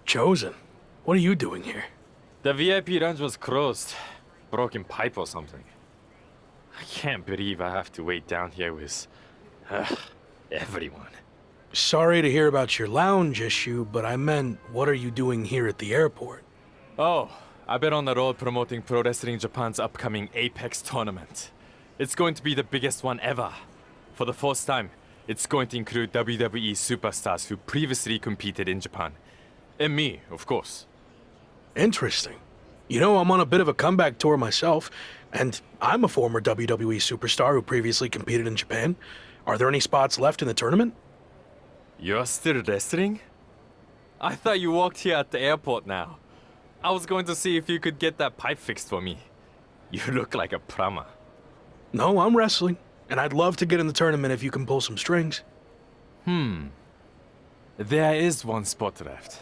Chosen, what are you doing here? The VIP lounge was closed. Broken pipe or something. I can't believe I have to wait down here with... everyone. Sorry to hear about your lounge issue, but I meant, what are you doing here at the airport? Oh, I've been on the road promoting Pro Wrestling Japan's upcoming Apex tournament. It's going to be the biggest one ever. For the first time, it's going to include WWE Superstars who previously competed in Japan. And me, of course. Interesting. You know, I'm on a bit of a comeback tour myself, and I'm a former WWE Superstar who previously competed in Japan. Are there any spots left in the tournament? You're still wrestling? I thought you walked here at the airport now. I was going to see if you could get that pipe fixed for me. You look like a plumber. No, I'm wrestling, and I'd love to get in the tournament if you can pull some strings. There is one spot left.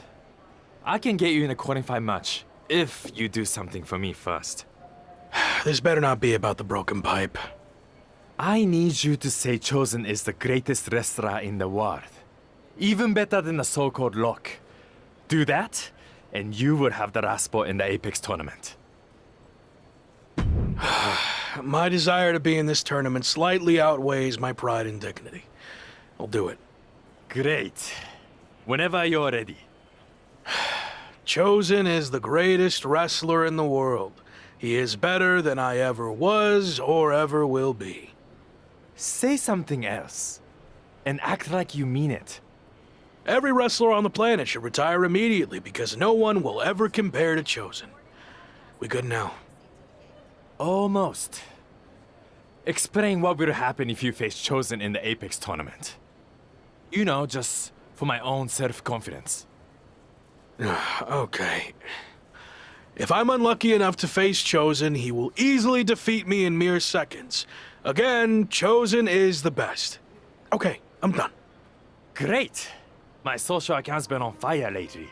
I can get you in a qualifying match if you do something for me first. This better not be about the broken pipe. I need you to say Chosen is the greatest wrestler in the world. Even better than the so-called Lock. Do that, and you will have the last spot in the Apex tournament. My desire to be in this tournament slightly outweighs my pride and dignity. I'll do it. Great. Whenever you're ready. Chosen is the greatest wrestler in the world. He is better than I ever was or ever will be. Say something else, and act like you mean it. Every wrestler on the planet should retire immediately because no one will ever compare to Chosen. We good now? Almost. Explain what will happen if you face Chosen in the Apex tournament. You know, just for my own self-confidence. Okay. If I'm unlucky enough to face Chosen, he will easily defeat me in mere seconds. Again, Chosen is the best. Okay, I'm done. Great! My social account's been on fire lately.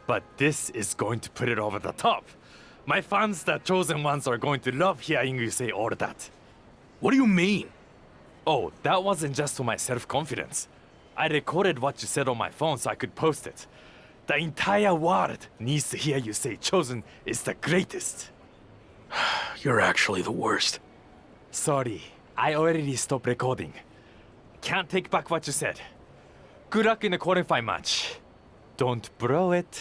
But this is going to put it over the top. My fans, the Chosen ones, are going to love hearing you say all that. What do you mean? Oh, that wasn't just for my self-confidence. I recorded what you said on my phone so I could post it. The entire world needs to hear you say Chosen is the greatest. You're actually the worst. Sorry, I already stopped recording. Can't take back what you said. Good luck in the qualifying match. Don't blow it.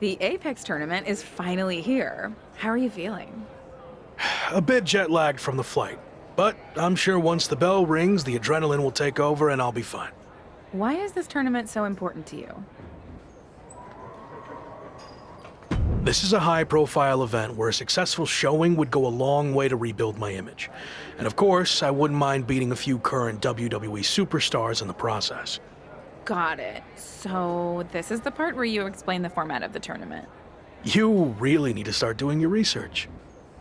The Apex tournament is finally here. How are you feeling? A bit jet-lagged from the flight, but I'm sure once the bell rings, the adrenaline will take over and I'll be fine. Why is this tournament so important to you? This is a high-profile event where a successful showing would go a long way to rebuild my image. And of course, I wouldn't mind beating a few current WWE superstars in the process. Got it. So this is the part where you explain the format of the tournament. You really need to start doing your research.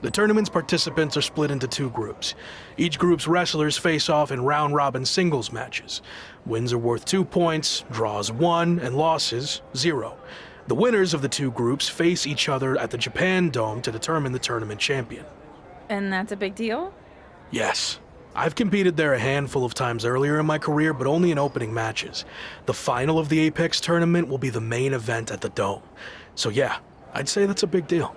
The tournament's participants are split into 2 groups. Each group's wrestlers face off in round-robin singles matches. Wins are worth 2 points, draws 1, and losses 0. The winners of the 2 groups face each other at the Japan Dome to determine the tournament champion. And that's a big deal? Yes. I've competed there a handful of times earlier in my career, but only in opening matches. The final of the Apex tournament will be the main event at the Dome. So yeah, I'd say that's a big deal.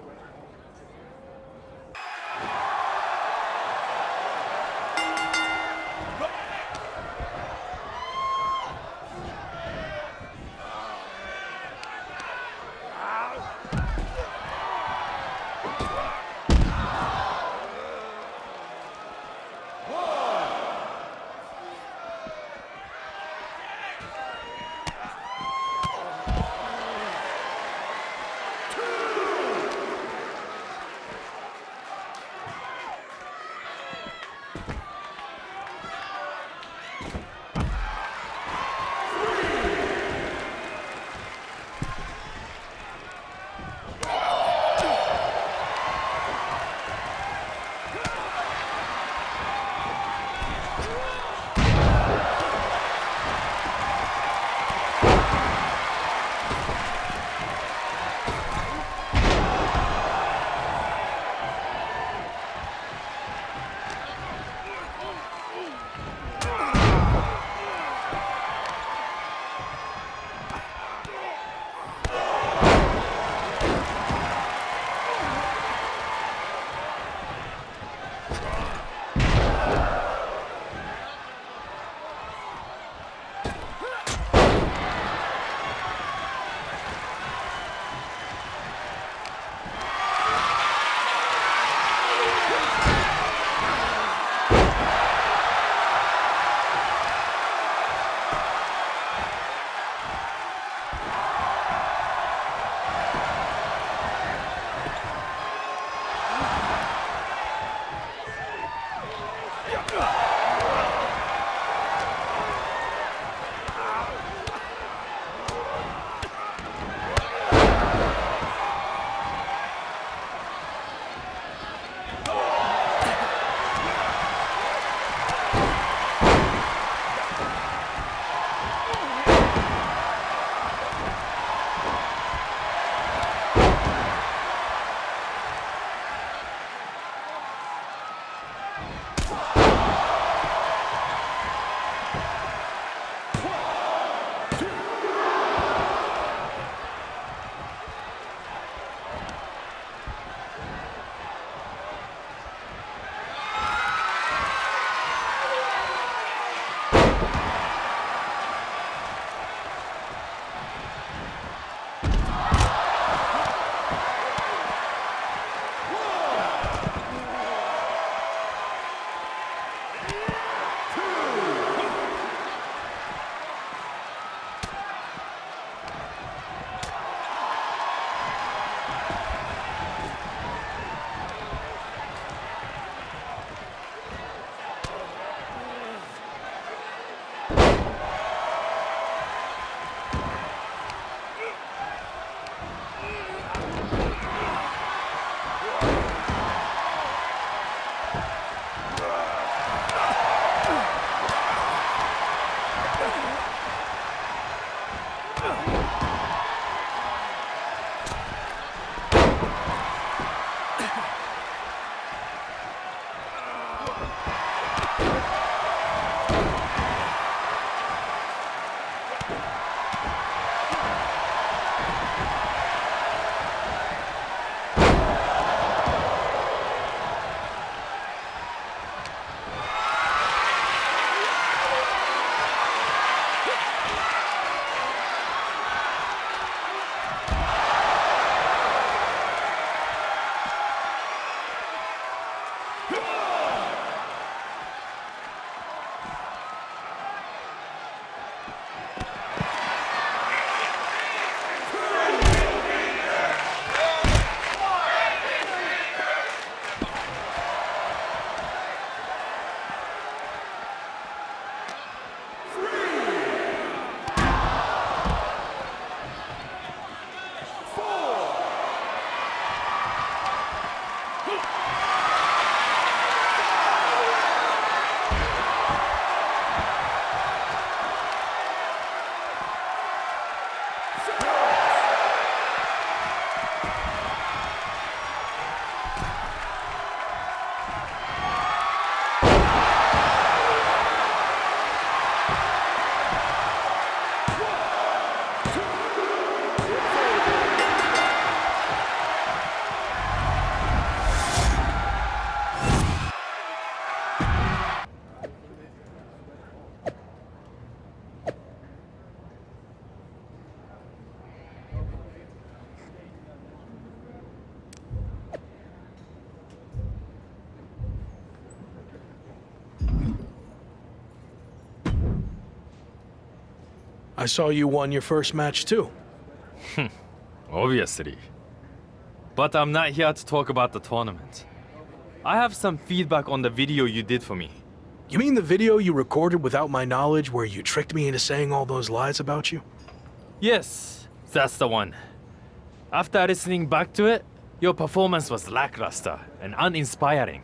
I saw you won your first match too. Obviously. But I'm not here to talk about the tournament. I have some feedback on the video you did for me. You mean the video you recorded without my knowledge where you tricked me into saying all those lies about you? Yes, that's the one. After listening back to it, your performance was lackluster and uninspiring.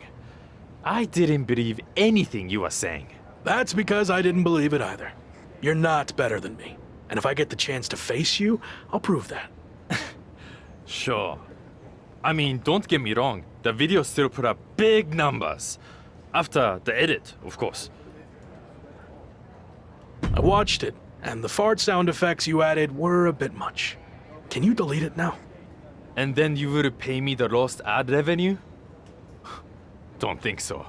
I didn't believe anything you were saying. That's because I didn't believe it either. You're not better than me. And if I get the chance to face you, I'll prove that. Sure. I mean, don't get me wrong, the video still put up big numbers. After the edit, of course. I watched it, and the fart sound effects you added were a bit much. Can you delete it now? And then you would pay me the lost ad revenue? Don't think so.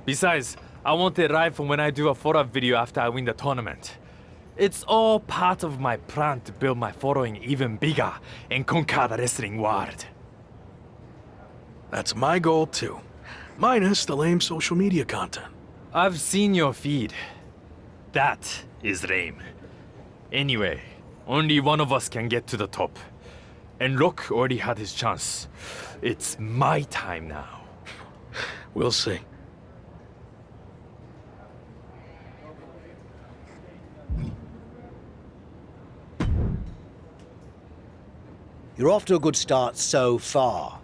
Besides, I want it right from when I do a follow-up video after I win the tournament. It's all part of my plan to build my following even bigger and conquer the wrestling world. That's my goal too. Minus the lame social media content. I've seen your feed. That is lame. Anyway, only one of us can get to the top. And Rock already had his chance. It's my time now. We'll see. You're off to a good start so far.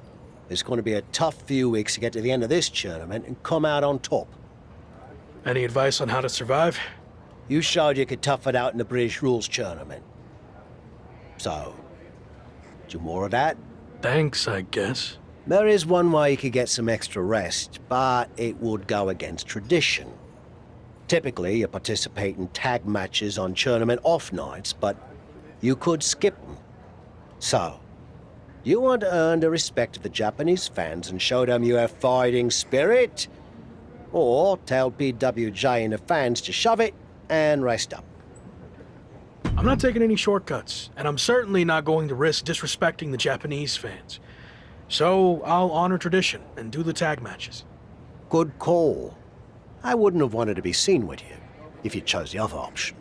It's going to be a tough few weeks to get to the end of this tournament and come out on top. Any advice on how to survive? You showed you could tough it out in the British Rules tournament. So, do more of that? Thanks, I guess. There is one way you could get some extra rest, but it would go against tradition. Typically, you participate in tag matches on tournament off nights, but you could skip them. So, you want to earn the respect of the Japanese fans and show them you have fighting spirit? Or tell PWJ and the fans to shove it and rest up? I'm not taking any shortcuts, and I'm certainly not going to risk disrespecting the Japanese fans. So I'll honor tradition and do the tag matches. Good call. I wouldn't have wanted to be seen with you if you chose the other option.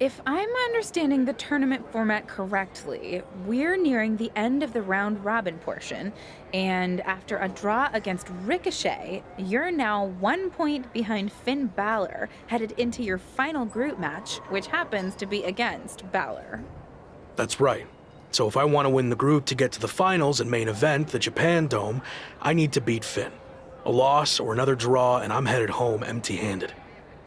If I'm understanding the tournament format correctly, we're nearing the end of the round-robin portion, and after a draw against Ricochet, you're now 1 point behind Finn Balor, headed into your final group match, which happens to be against Balor. That's right. So if I want to win the group to get to the finals and main event, the Japan Dome, I need to beat Finn. A loss or another draw, and I'm headed home empty-handed.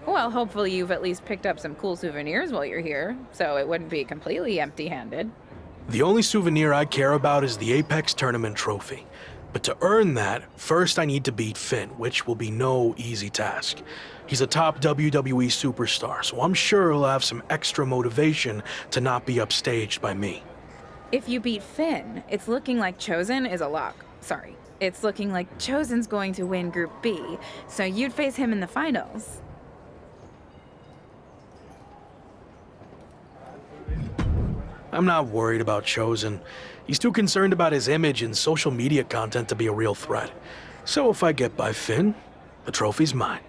Well, hopefully you've at least picked up some cool souvenirs while you're here, so it wouldn't be completely empty-handed. The only souvenir I care about is the Apex Tournament trophy. But to earn that, first I need to beat Finn, which will be no easy task. He's a top WWE superstar, so I'm sure he'll have some extra motivation to not be upstaged by me. If you beat Finn, it's looking like Chosen is a lock. Sorry. It's looking like Chosen's going to win Group B, so you'd face him in the finals. I'm not worried about Chosen. He's too concerned about his image and social media content to be a real threat. So if I get by Finn, the trophy's mine.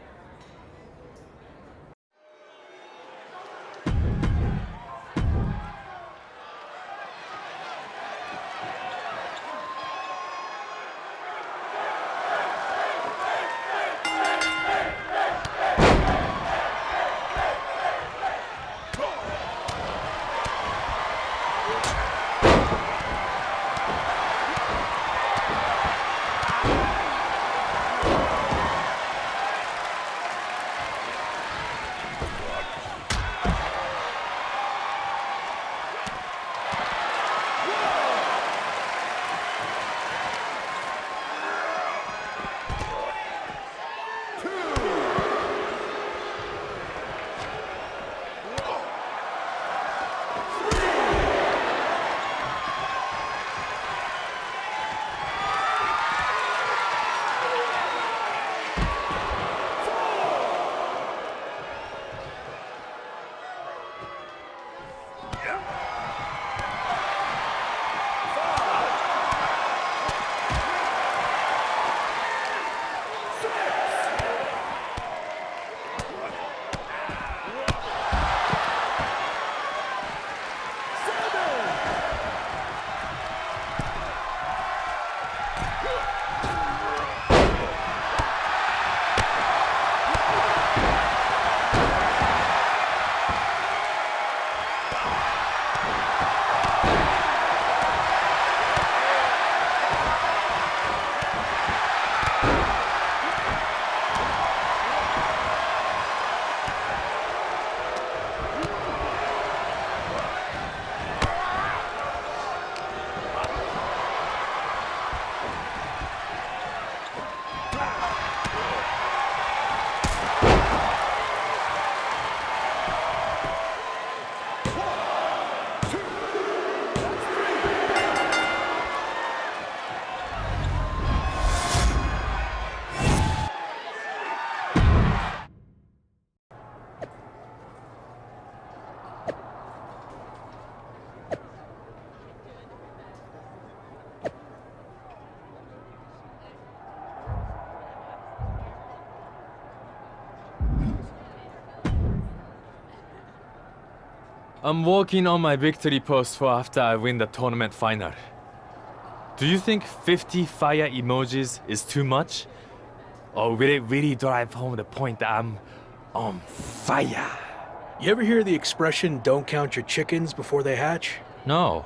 I'm working on my victory post for after I win the tournament final. Do you think 50 fire emojis is too much? Or will it really drive home the point that I'm on fire? You ever hear the expression, don't count your chickens before they hatch? No.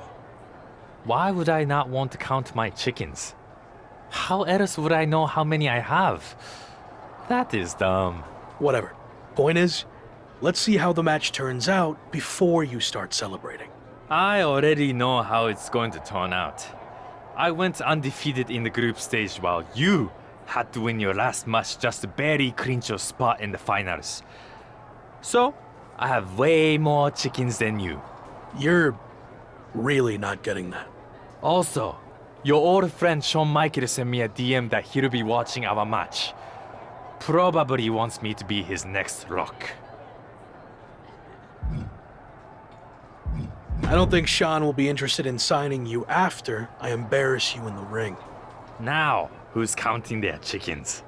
Why would I not want to count my chickens? How else would I know how many I have? That is dumb. Whatever. Point is, let's see how the match turns out before you start celebrating. I already know how it's going to turn out. I went undefeated in the group stage while you had to win your last match just to barely clinch your spot in the finals. So, I have way more chickens than you. You're really not getting that. Also, your old friend Shawn Michaels sent me a DM that he'll be watching our match. Probably wants me to be his next Rock. I don't think Sean will be interested in signing you after I embarrass you in the ring. Now, who's counting their chickens?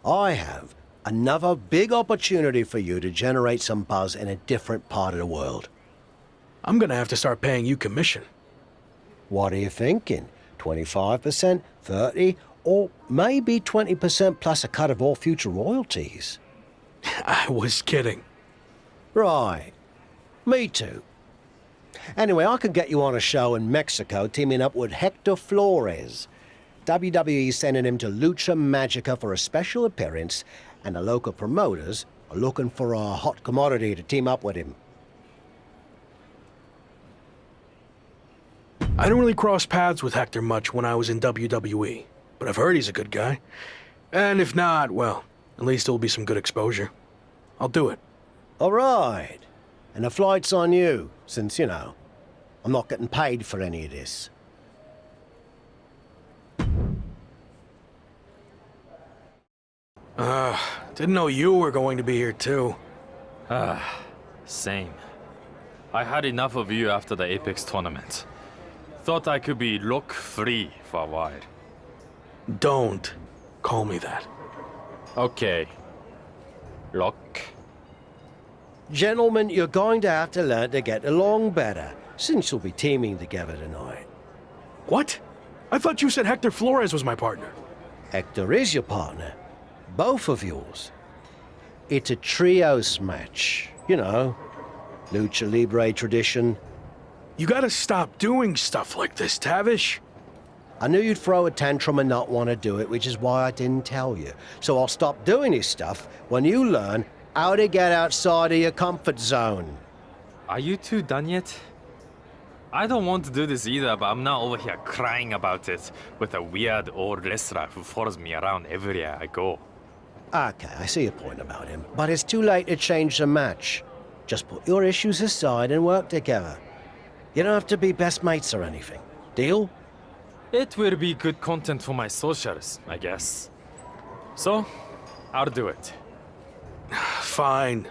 I have another big opportunity for you to generate some buzz in a different part of the world. I'm gonna have to start paying you commission. What are you thinking? 25%, 30%, or maybe 20% plus a cut of all future royalties? I was kidding. Right. Me too. Anyway, I could get you on a show in Mexico teaming up with Hector Flores. WWE's sending him to Lucha Magica for a special appearance, and the local promoters are looking for a hot commodity to team up with him. I didn't really cross paths with Hector much when I was in WWE, but I've heard he's a good guy. And if not, well, at least it'll be some good exposure. I'll do it. All right. And the flight's on you, since, you know, I'm not getting paid for any of this. Didn't know you were going to be here too. Same. I had enough of you after the Apex tournament. Thought I could be look-free for a while. Don't call me that. Okay. Look. Gentlemen, you're going to have to learn to get along better, since you'll be teaming together tonight. What? I thought you said Hector Flores was my partner. Hector is your partner. Both of yours. It's a trios match. You know, Lucha Libre tradition. You gotta stop doing stuff like this, Tavish. I knew you'd throw a tantrum and not want to do it, which is why I didn't tell you. So I'll stop doing this stuff when you learn how to get outside of your comfort zone. Are you two done yet? I don't want to do this either, but I'm not over here crying about it with a weird old wrestler who follows me around everywhere I go. Okay, I see your point about him, but it's too late to change the match. Just put your issues aside and work together. You don't have to be best mates or anything. Deal? It will be good content for my socials, I guess. So, I'll do it. Fine.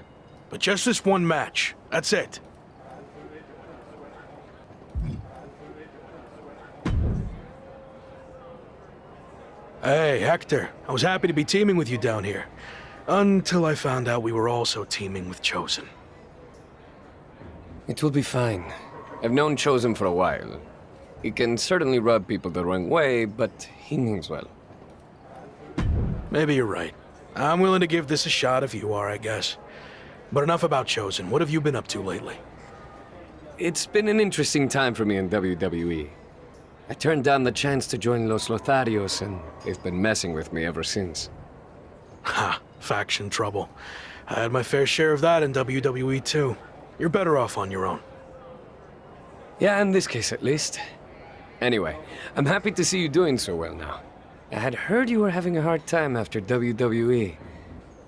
But just this one match. That's it. Hey, Hector. I was happy to be teaming with you down here. Until I found out we were also teaming with Chosen. It will be fine. I've known Chosen for a while. He can certainly rub people the wrong way, but he means well. Maybe you're right. I'm willing to give this a shot if you are, I guess. But enough about Chosen. What have you been up to lately? It's been an interesting time for me in WWE. I turned down the chance to join Los Lotharios, and they've been messing with me ever since. Ha, faction trouble. I had my fair share of that in WWE too. You're better off on your own. Yeah, in this case at least. Anyway, I'm happy to see you doing so well now. I had heard you were having a hard time after WWE.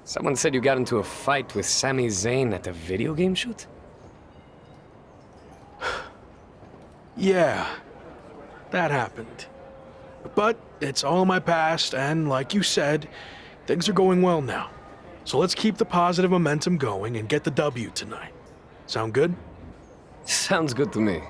Someone said you got into a fight with Sami Zayn at a video game shoot? Yeah, that happened. But it's all in my past, and like you said, things are going well now. So let's keep the positive momentum going and get the W tonight. Sound good? Sounds good to me.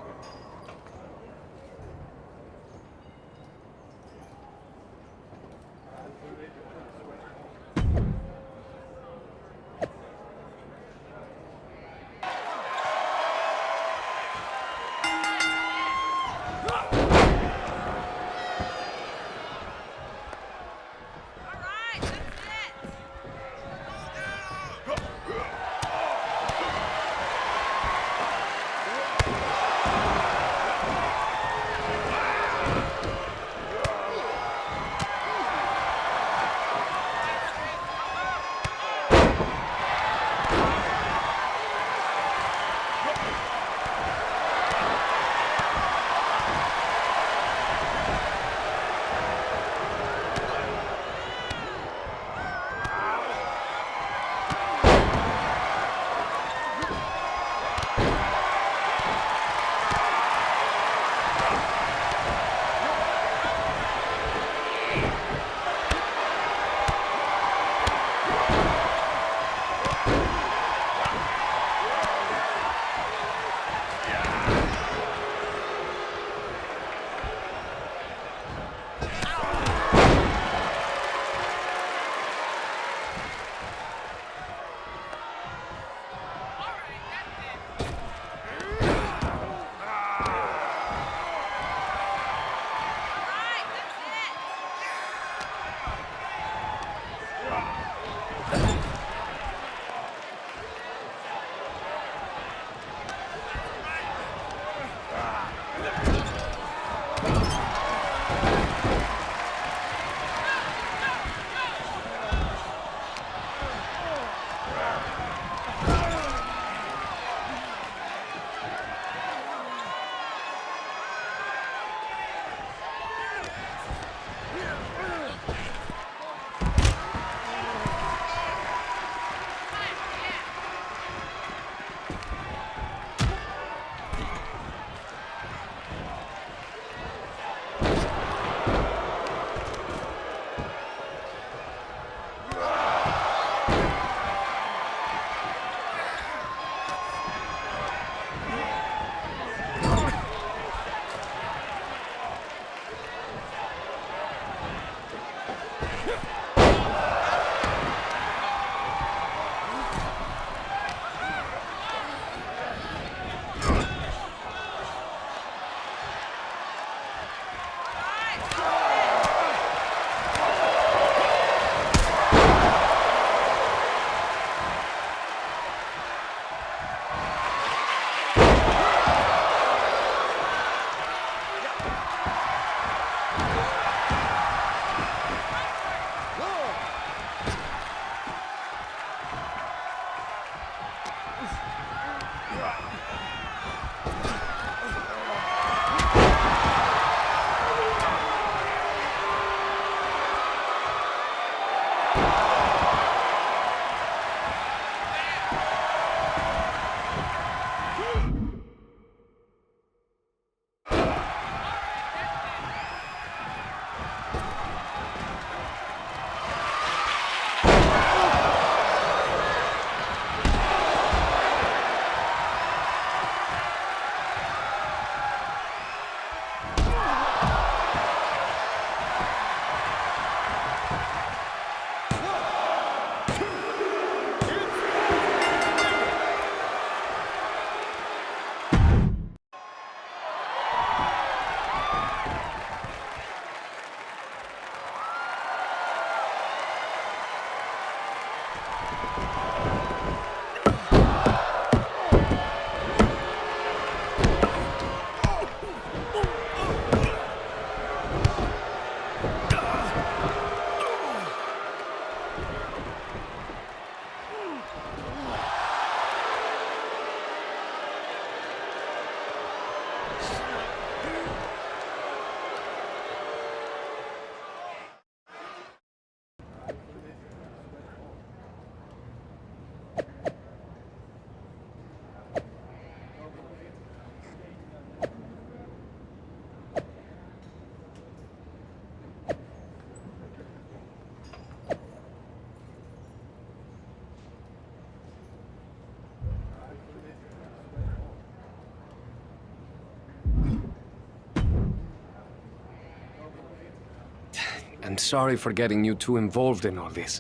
I'm sorry for getting you too involved in all this.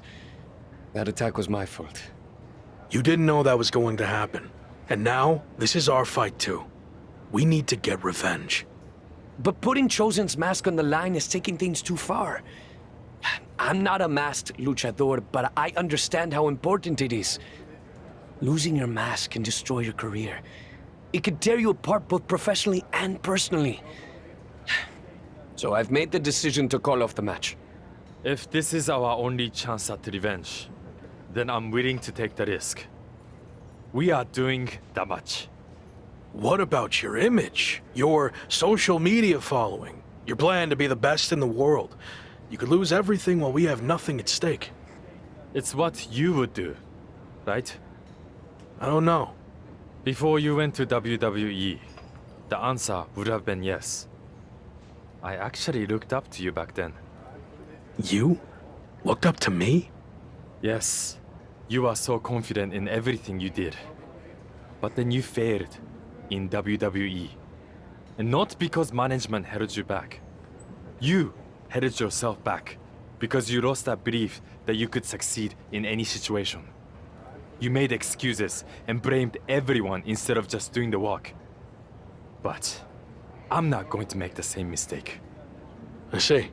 That attack was my fault. You didn't know that was going to happen. And now, this is our fight too. We need to get revenge. But putting Chosen's mask on the line is taking things too far. I'm not a masked luchador, but I understand how important it is. Losing your mask can destroy your career. It can tear you apart both professionally and personally. So I've made the decision to call off the match. If this is our only chance at revenge, then I'm willing to take the risk. We are doing that much. What about your image? Your social media following? Your plan to be the best in the world? You could lose everything while we have nothing at stake. It's what you would do, right? I don't know. Before you went to WWE, the answer would have been yes. I actually looked up to you back then. You? Looked up to me? Yes, you are so confident in everything you did. But then you failed in WWE. And not because management held you back. You held yourself back because you lost that belief that you could succeed in any situation. You made excuses and blamed everyone instead of just doing the work. But I'm not going to make the same mistake. I see.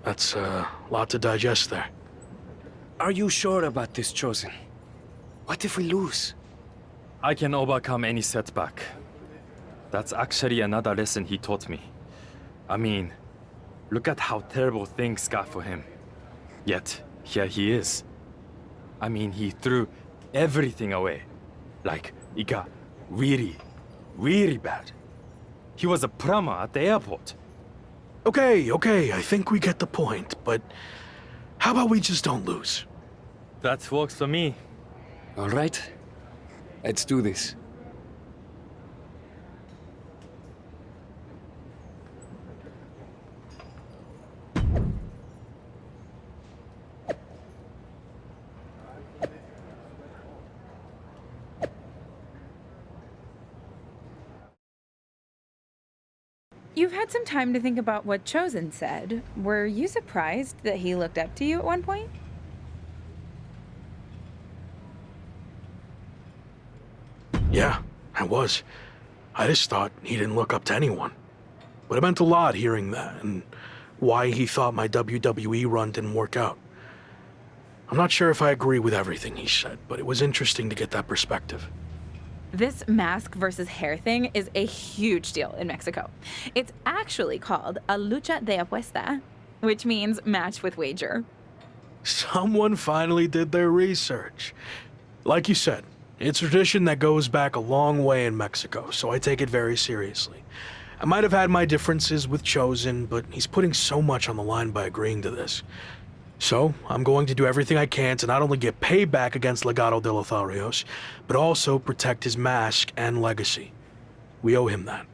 That's a lot to digest there. Are you sure about this, Chosen? What if we lose? I can overcome any setback. That's actually another lesson he taught me. I mean, look at how terrible things got for him. Yet, here he is. I mean, he threw everything away. Like, it got really, really bad. He was a plumber at the airport. Okay, I think we get the point, but how about we just don't lose? That works for me. All right. Let's do this. You've had some time to think about what Chosen said. Were you surprised that he looked up to you at one point? Yeah, I was. I just thought he didn't look up to anyone. But it meant a lot hearing that, and why he thought my WWE run didn't work out. I'm not sure if I agree with everything he said, but it was interesting to get that perspective. This mask versus hair thing is a huge deal in Mexico. It's actually called a lucha de apuesta, which means match with wager. Someone finally did their research. Like you said, It's a tradition that goes back a long way in Mexico, so I take it very seriously. I might have had my differences with Chosen, but he's putting so much on the line by agreeing to this. So, I'm going to do everything I can to not only get payback against Legado de Lotharios, but also protect his mask and legacy. We owe him that.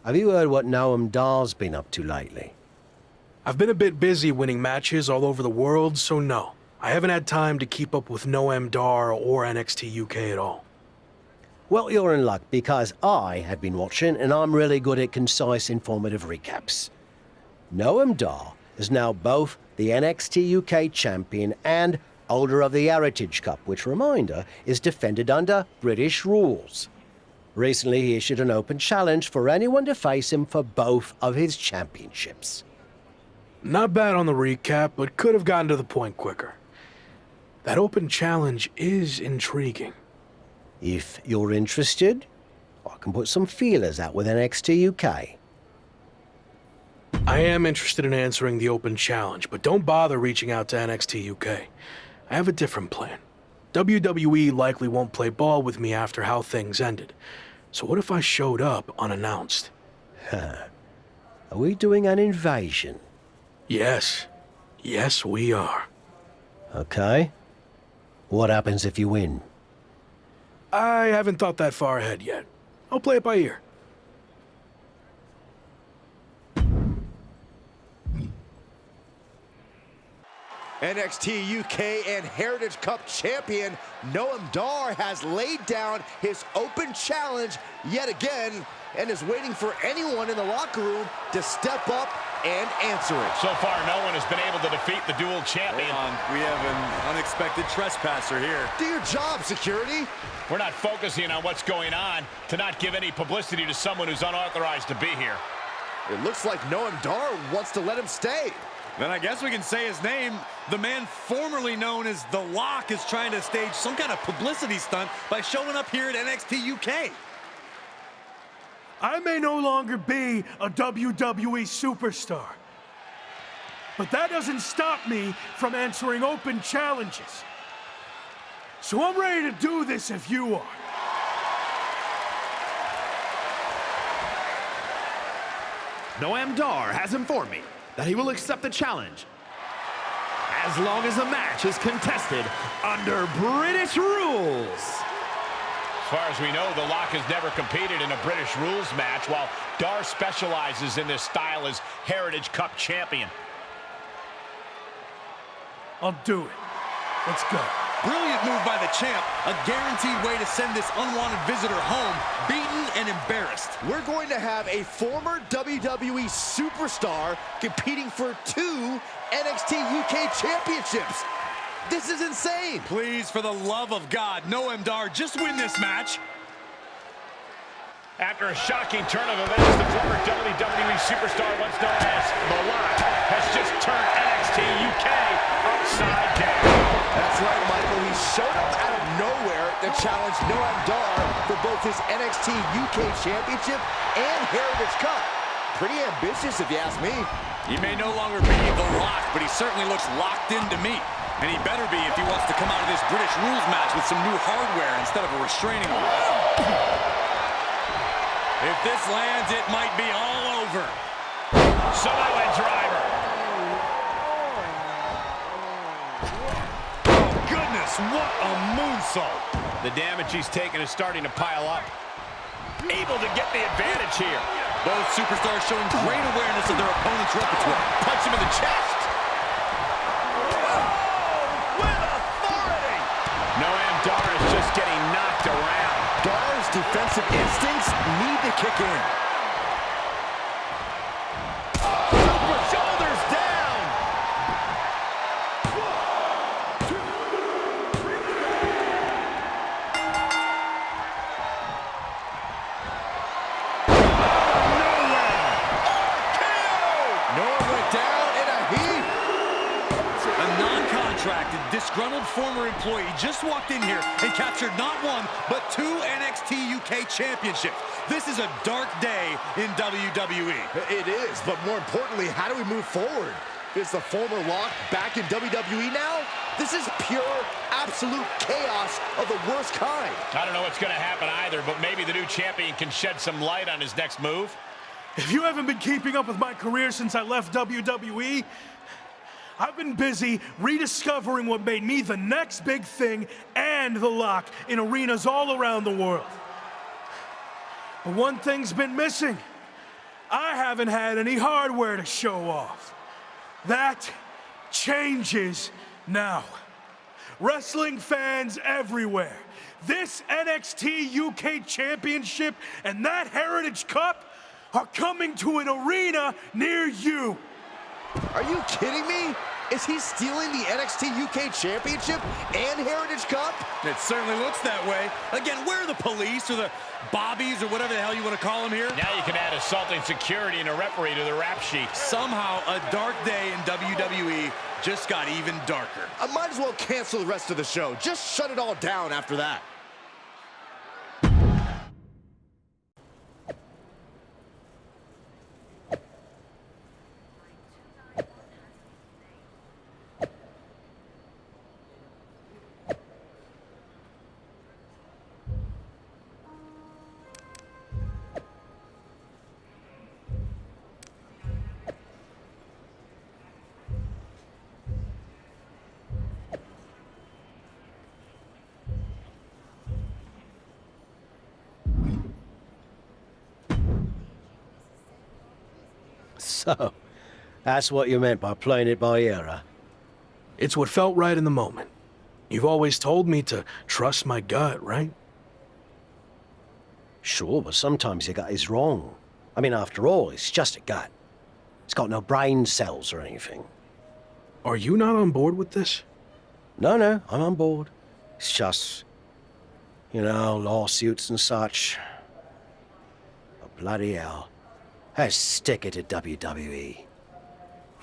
Have you heard what Noam Dar's been up to lately? I've been a bit busy winning matches all over the world, so no. I haven't had time to keep up with Noam Dar or NXT UK at all. Well, you're in luck, because I have been watching, and I'm really good at concise, informative recaps. Noam Dar is now both the NXT UK champion and holder of the Heritage Cup, which, reminder, is defended under British rules. Recently, he issued an open challenge for anyone to face him for both of his championships. Not bad on the recap, but could have gotten to the point quicker. That open challenge is intriguing. If you're interested, I can put some feelers out with NXT UK. I am interested in answering the open challenge, but don't bother reaching out to NXT UK. I have a different plan. WWE likely won't play ball with me after how things ended. So what if I showed up unannounced? Are we doing an invasion? Yes. Yes, we are. Okay. What happens if you win? I haven't thought that far ahead yet. I'll play it by ear. NXT UK and Heritage Cup champion Noam Dar has laid down his open challenge yet again and is waiting for anyone in the locker room to step up and answer it. So far, no one has been able to defeat the dual champion. Hold on. We have an unexpected trespasser here. Do your job, security. We're not focusing on what's going on to not give any publicity to someone who's unauthorized to be here. It looks like Noam Dar wants to let him stay. Then I guess we can say his name. The man formerly known as The Lock is trying to stage some kind of publicity stunt by showing up here at NXT UK. I may no longer be a WWE superstar, but that doesn't stop me from answering open challenges. So I'm ready to do this if you are. Noam Dar has informed me that he will accept the challenge as long as the match is contested under British rules. As far as we know, The Lock has never competed in a British rules match, while Dar specializes in this style as Heritage Cup champion. I'll do it. Let's go. Brilliant move by the champ. A guaranteed way to send this unwanted visitor home, beaten and embarrassed. We're going to have a former WWE Superstar competing for 2 NXT UK championships. This is insane. Please, for the love of God, Noam Dar, just win this match. After a shocking turn of events, the former WWE Superstar, once known as The Lock, has just challenge Noam Dar for both his NXT UK Championship and Heritage Cup. Pretty ambitious, if you ask me. He may no longer be the Lock, but he certainly looks locked in to me. And he better be if he wants to come out of this British rules match with some new hardware instead of a restraining order. If this lands, it might be all over. Samoa driver. Oh, goodness, what a moonsault. The damage he's taken is starting to pile up. Able to get the advantage here. Both superstars showing great awareness of their opponent's repertoire. Punch him in the chest. With authority! Noam Dar is just getting knocked around. Dar's defensive instincts need to kick in. Super shoulders down! Noah went down in a heap. A non-contracted, disgruntled former employee just walked in here and captured not one, but 2 NXT UK championships. This is a dark day in WWE. It is, but more importantly, how do we move forward? Is the former Lock back in WWE now? This is pure, absolute chaos of the worst kind. I don't know what's going to happen either, but maybe the new champion can shed some light on his next move. If you haven't been keeping up with my career since I left WWE, I've been busy rediscovering what made me the next big thing and the Lock in arenas all around the world. But one thing's been missing. I haven't had any hardware to show off. That changes now. Wrestling fans everywhere, this NXT UK Championship and that Heritage Cup are coming to an arena near you. Are you kidding me? Is he stealing the NXT UK Championship and Heritage Cup? It certainly looks that way. Again, where are the police or the bobbies or whatever the hell you want to call them here? Now you can add assaulting security and a referee to the rap sheet. Somehow, a dark day in WWE just got even darker. I might as well cancel the rest of the show. Just shut it all down after that. So, that's what you meant by playing it by ear, huh? It's what felt right in the moment. You've always told me to trust my gut, right? Sure, but sometimes your gut is wrong. I mean, after all, it's just a gut. It's got no brain cells or anything. Are you not on board with this? No, I'm on board. It's just, you know, lawsuits and such. But bloody hell. Let's stick it to WWE.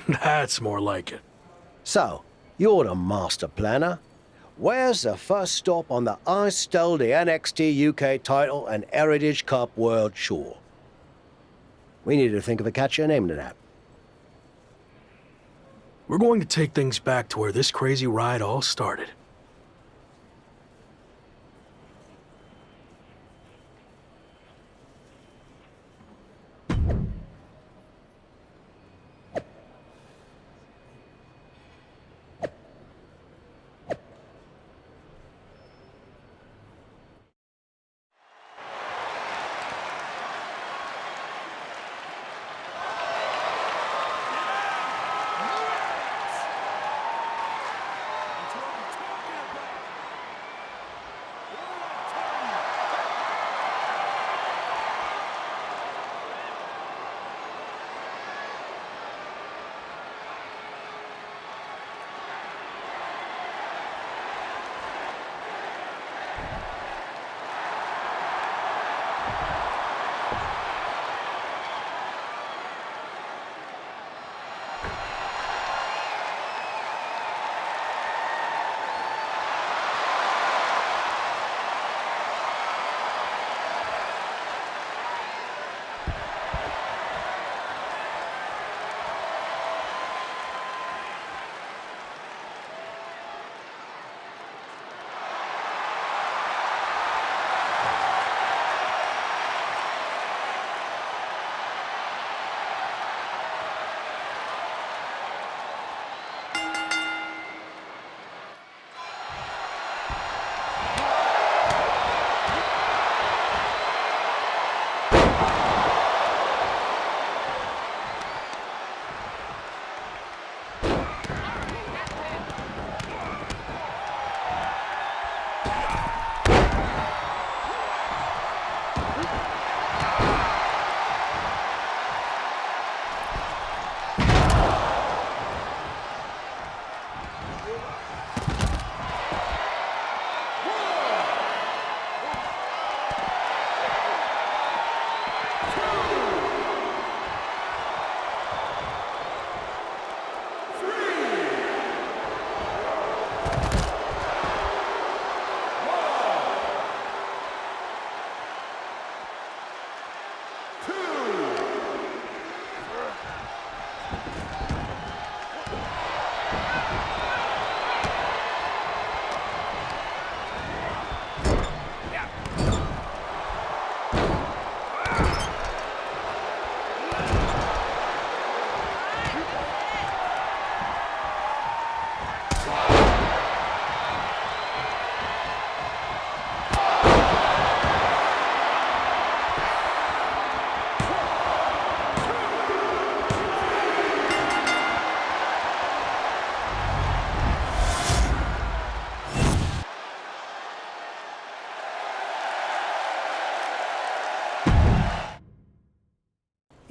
That's more like it. So, you're the master planner. Where's the first stop on the I stole the NXT UK title and Heritage Cup World Tour? We need to think of a catchier name than that. We're going to take things back to where this crazy ride all started.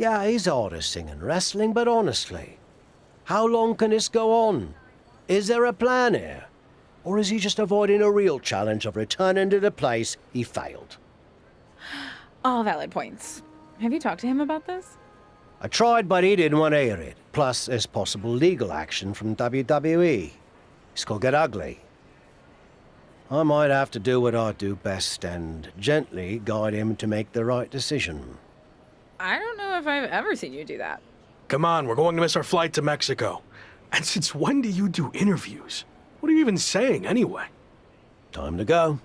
Yeah, he's hardest singing wrestling, but honestly, how long can this go on? Is there a plan here? Or is he just avoiding a real challenge of returning to the place he failed? All valid points. Have you talked to him about this? I tried, but he didn't want to hear it. Plus, there's possible legal action from WWE. This could get ugly. I might have to do what I do best and gently guide him to make the right decision. I don't know if I've ever seen you do that. Come on, we're going to miss our flight to Mexico. And since when do you do interviews? What are you even saying, anyway? Time to go.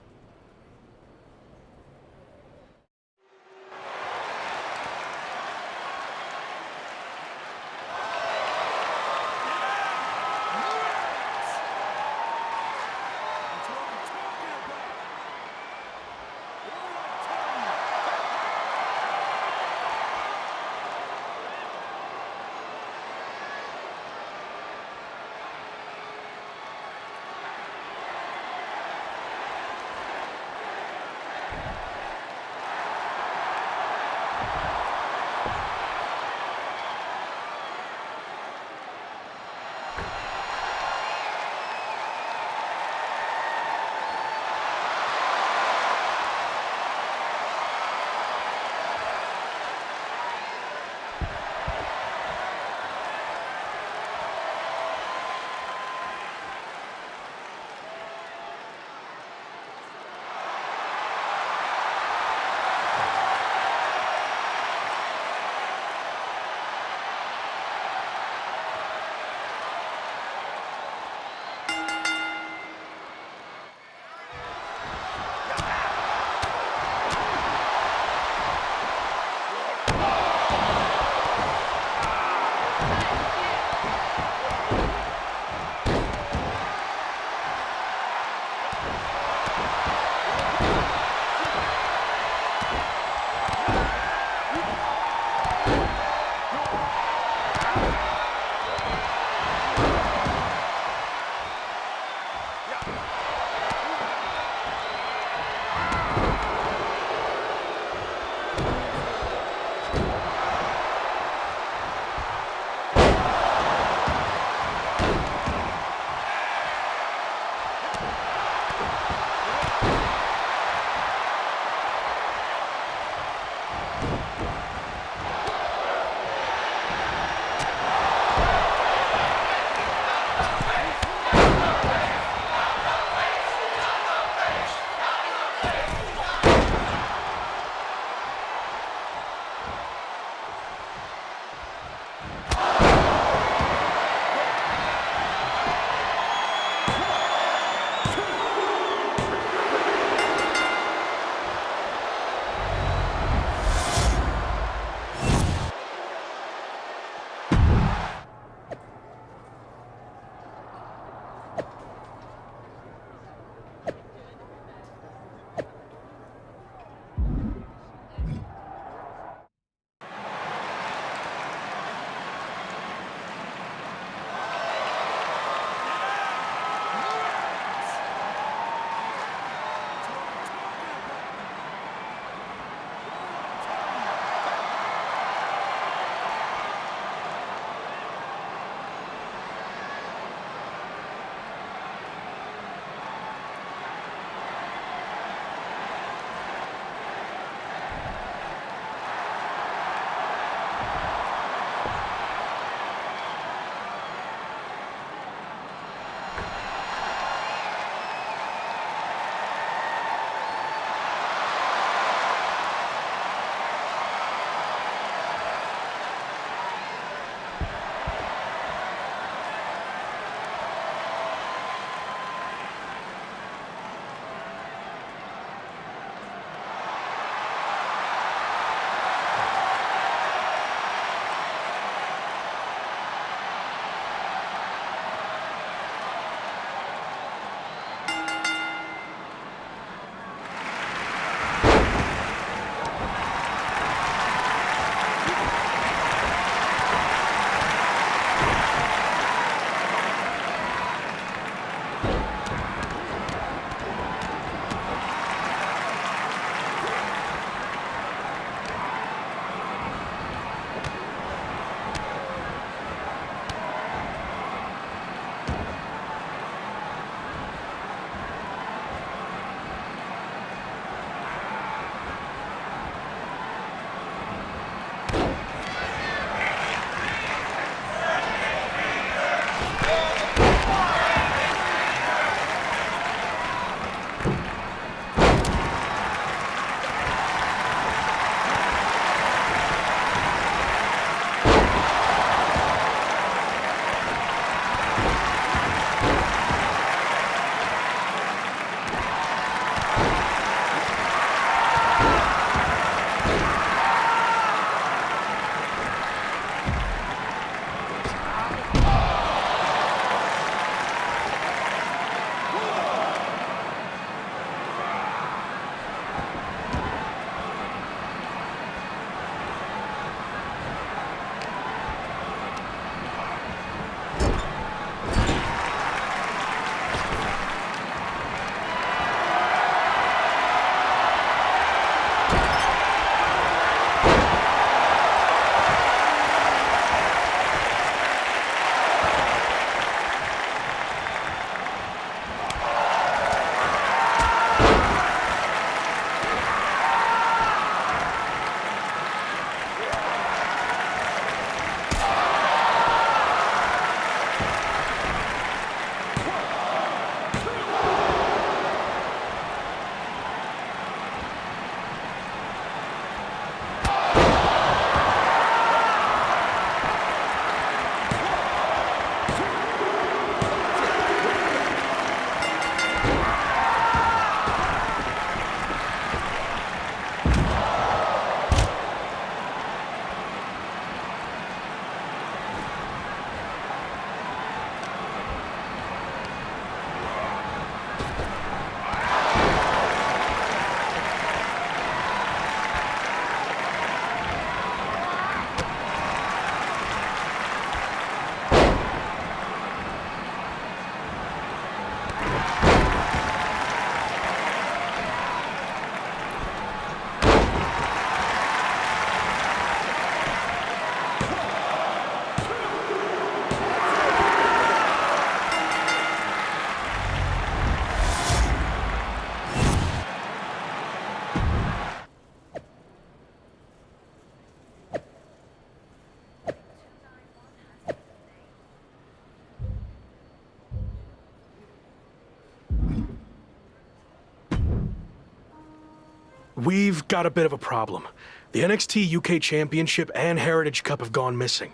We've got a bit of a problem. The NXT UK Championship and Heritage Cup have gone missing.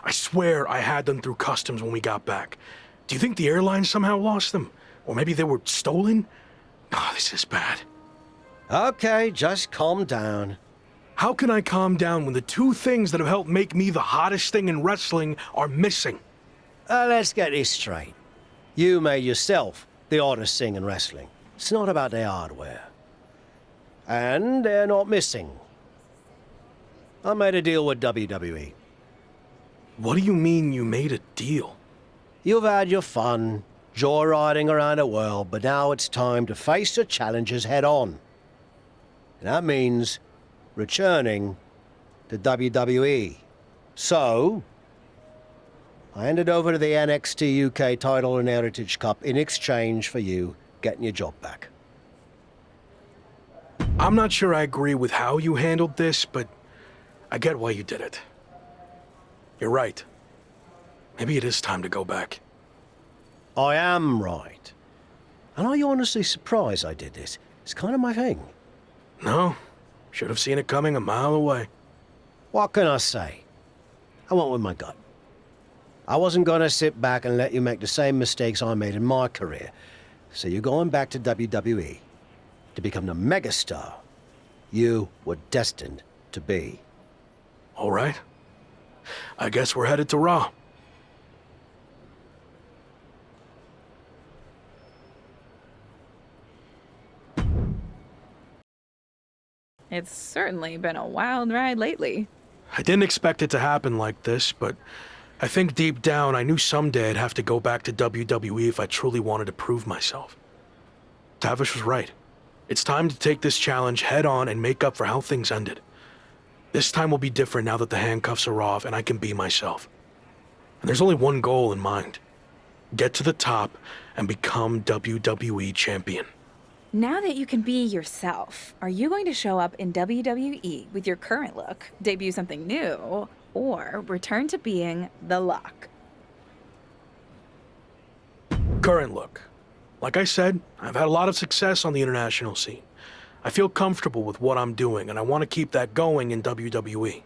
I swear I had them through customs when we got back. Do you think the airline somehow lost them? Or maybe they were stolen? Oh, this is bad. Okay, just calm down. How can I calm down when the two things that have helped make me the hottest thing in wrestling are missing? Let's get this straight. You made yourself the hottest thing in wrestling. It's not about their hardware. And they're not missing. I made a deal with WWE. What do you mean you made a deal? You've had your fun, joyriding around the world, but now it's time to face the challenges head on. And that means returning to WWE. So, I handed over to the NXT UK title and Heritage Cup in exchange for you getting your job back. I'm not sure I agree with how you handled this, but I get why you did it. You're right. Maybe it is time to go back. I am right. And are you honestly surprised I did this? It's kind of my thing. No, should have seen it coming a mile away. What can I say? I went with my gut. I wasn't going to sit back and let you make the same mistakes I made in my career. So you're going back to WWE to become the megastar you were destined to be. All right. I guess we're headed to Raw. It's certainly been a wild ride lately. I didn't expect it to happen like this, but I think deep down I knew someday I'd have to go back to WWE if I truly wanted to prove myself. Tavish was right. It's time to take this challenge head on and make up for how things ended. This time will be different now that the handcuffs are off and I can be myself. And there's only one goal in mind. Get to the top and become WWE champion. Now that you can be yourself, are you going to show up in WWE with your current look, debut something new, or return to being the Lock? Current look. Like I said, I've had a lot of success on the international scene. I feel comfortable with what I'm doing, and I want to keep that going in WWE.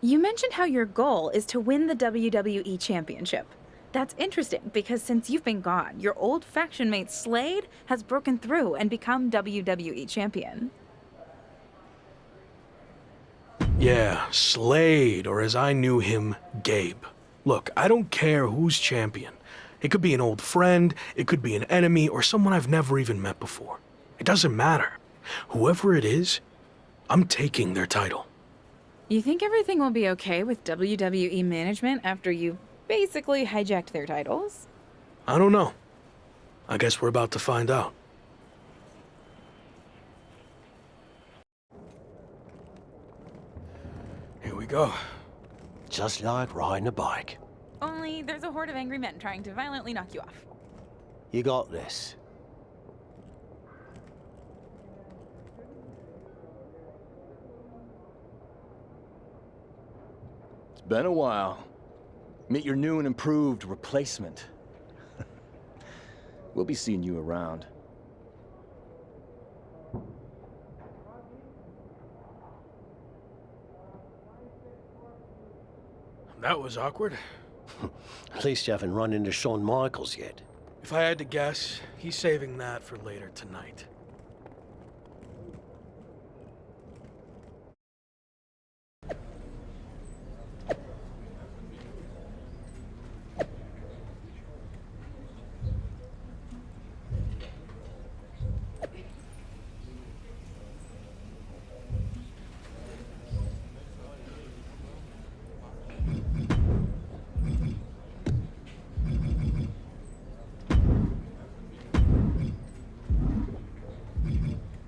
You mentioned how your goal is to win the WWE Championship. That's interesting, because since you've been gone, your old faction mate Slade has broken through and become WWE Champion. Yeah, Slade, or as I knew him, Gabe. Look, I don't care who's champion. It could be an old friend, it could be an enemy, or someone I've never even met before. It doesn't matter. Whoever it is, I'm taking their title. You think everything will be okay with WWE management after you basically hijacked their titles? I don't know. I guess we're about to find out. Here we go. Just like riding a bike. Only there's a horde of angry men trying to violently knock you off. You got this. It's been a while. Meet your new and improved replacement. We'll be seeing you around. That was awkward. At least you haven't run into Shawn Michaels yet. If I had to guess, he's saving that for later tonight.